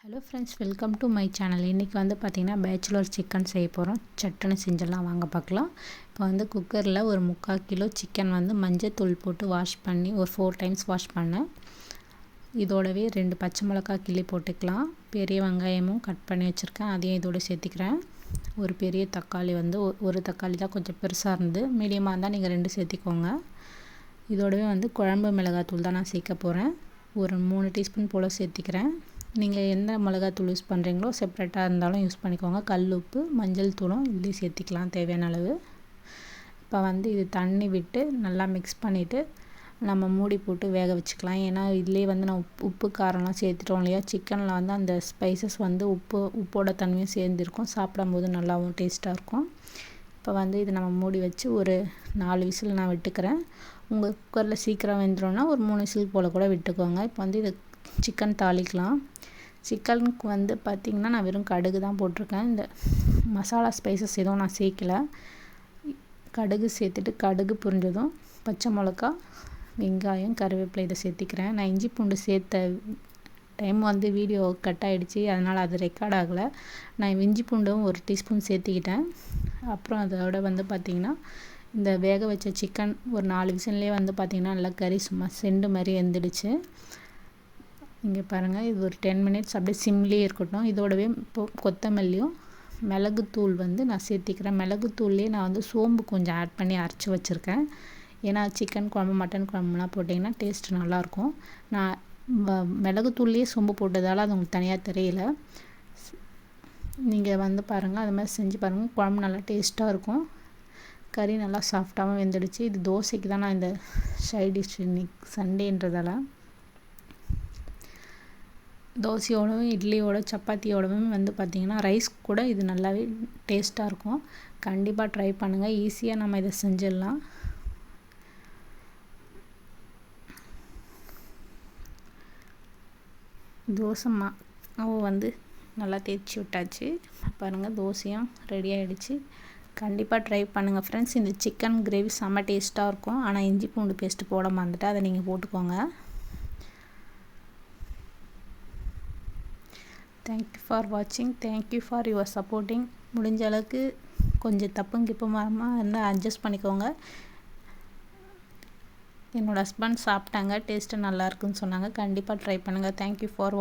Hello friends, welcome to my channel. இன்றைக்கி வந்து பார்த்திங்கன்னா பேச்சுலர் சிக்கன் செய்ய போகிறோம். சட்டுன்னு செஞ்சிடலாம், வாங்க பார்க்கலாம். இப்போ வந்து குக்கரில் ஒரு 3/4 கிலோ சிக்கன் வந்து மஞ்சள் போட்டு வாஷ் பண்ணி ஒரு 4 டைம்ஸ் வாஷ் பண்ணேன். இதோடவே 2 பச்சை மிளகாய் கிள்ளி போட்டுக்கலாம். பெரிய வெங்காயமும் கட் பண்ணி வச்சுருக்கேன், அதையும் இதோட சேர்த்திக்கிறேன். ஒரு பெரிய தக்காளி வந்து ஒரு தக்காளி தான் கொஞ்சம் பெருசாக இருந்து, மீடியமாக இருந்தால் நீங்கள் 2 சேர்த்திக்கோங்க. இதோடவே வந்து குழம்பு மிளகாத்தூள் தான் நான் சேர்க்க போகிறேன். ஒரு 3 டீஸ்பூன் போல் சேர்த்திக்கிறேன். நீங்கள் எந்த மிளகாத்தூள் யூஸ் பண்ணுறீங்களோ செப்ரேட்டாக இருந்தாலும் யூஸ் பண்ணிக்கோங்க. கல் உப்பு, மஞ்சள் தூளும் இதுலேயும் சேர்த்திக்கலாம் தேவையான அளவு. இப்போ வந்து இது தண்ணி விட்டு நல்லா மிக்ஸ் பண்ணிவிட்டு நம்ம மூடி போட்டு வேக வச்சுக்கலாம். ஏன்னா இதுலேயே வந்து நான் உப்பு காரம்லாம் சேர்த்துட்டோம் இல்லையா, சிக்கனில் வந்து அந்த ஸ்பைசஸ் வந்து உப்போட தன்மையும் சேர்ந்துருக்கும். சாப்பிடும்போது நல்லாவும் டேஸ்ட்டாக இருக்கும். இப்போ வந்து இது நம்ம மூடி வச்சு ஒரு 4 விசில் நான் விட்டுக்கிறேன். உங்கள் குக்கரில் சீக்கிரம் வெந்துடும்னா ஒரு 3 விசில் போல் கூட விட்டுக்கோங்க. இப்போ வந்து இது சிக்கன் தாளிக்கலாம். சிக்கனுக்கு வந்து பார்த்திங்கன்னா நான் வெறும் கடுகு தான் போட்டிருக்கேன். இந்த மசாலா ஸ்பைசஸ் எதுவும் நான் சேர்க்கலை. கடுகு சேர்த்துட்டு கடுகு புரிஞ்சதும் பச்சை மிளகா, வெங்காயம், கருவேப்பிலை இதை சேர்த்திக்கிறேன். நான் இஞ்சி பூண்டு சேர்த்த டைம் வந்து வீடியோ கட் ஆகிடுச்சி, அதனால் அது ரெக்கார்ட் ஆகலை. நான் இஞ்சி பூண்டும் 1 டீஸ்பூன் சேர்த்திக்கிட்டேன். அப்புறம் அதோட வந்து பார்த்திங்கன்னா இந்த வேக வச்ச சிக்கன் ஒரு 4 விசில்லே வந்து பார்த்திங்கன்னா நல்லா கறி சும்மா செண்டு மாதிரி வெந்துடுச்சு. இங்கே பாருங்கள், இது ஒரு 10 மினிட்ஸ் அப்படியே சிம்லேயே இருக்கட்டும். இதோடவே இப்போது கொத்தமல்லியும் மிளகுத்தூள் வந்து நான் சேர்த்திக்கிறேன். மிளகுத்தூள்லேயே நான் வந்து சோம்பு கொஞ்சம் ஆட் பண்ணி அரைச்சி வச்சுருக்கேன். ஏன்னா சிக்கன் குழம்பு, மட்டன் குழம்புலாம் போட்டிங்கன்னா டேஸ்ட் நல்லாயிருக்கும். நான் மிளகுத்தூள்லேயே சோம்பு போட்டதால் அது உங்களுக்கு தனியாக தெரியல. நீங்கள் வந்து பாருங்கள், அது மாதிரி செஞ்சு பாருங்கள், குழம்பு நல்லா டேஸ்ட்டாக இருக்கும். கறி நல்லா சாஃப்டாகவும் வெந்துடுச்சு. இது தோசைக்கு தான் நான் இந்த சைட் டிஷ் இன்னைக்கு சண்டேன்றதால. தோசையோடவும் இட்லியோட சப்பாத்தியோடவும் வந்து பார்த்திங்கன்னா ரைஸ் கூட இது நல்லாவே டேஸ்ட்டாக இருக்கும். கண்டிப்பாக ட்ரை பண்ணுங்கள், ஈஸியாக நம்ம இதை செஞ்சிடலாம். தோசை மாவு வந்து நல்லா தேய்ச்சி விட்டாச்சு. பாருங்கள், தோசையும் ரெடி ஆகிடுச்சு. கண்டிப்பாக ட்ரை பண்ணுங்கள் ஃப்ரெண்ட்ஸ். இந்த சிக்கன் கிரேவி செம்ம டேஸ்ட்டாக இருக்கும். ஆனால் இஞ்சி பூண்டு பேஸ்ட்டு போட மறந்துட்டேன், அதை நீங்கள் போட்டுக்கோங்க. தேங்க்யூ ஃபார் வாட்சிங். Thank you for your supporting. முடிஞ்ச அளவுக்கு கொஞ்சம் தப்பும் கிப்பமாக இருந்தால் அட்ஜஸ்ட் பண்ணிக்கோங்க. என்னோடய ஹஸ்பண்ட் சாப்பிட்டாங்க, டேஸ்ட்டு நல்லா இருக்குன்னு சொன்னாங்க. கண்டிப்பாக ட்ரை பண்ணுங்கள். Thank you for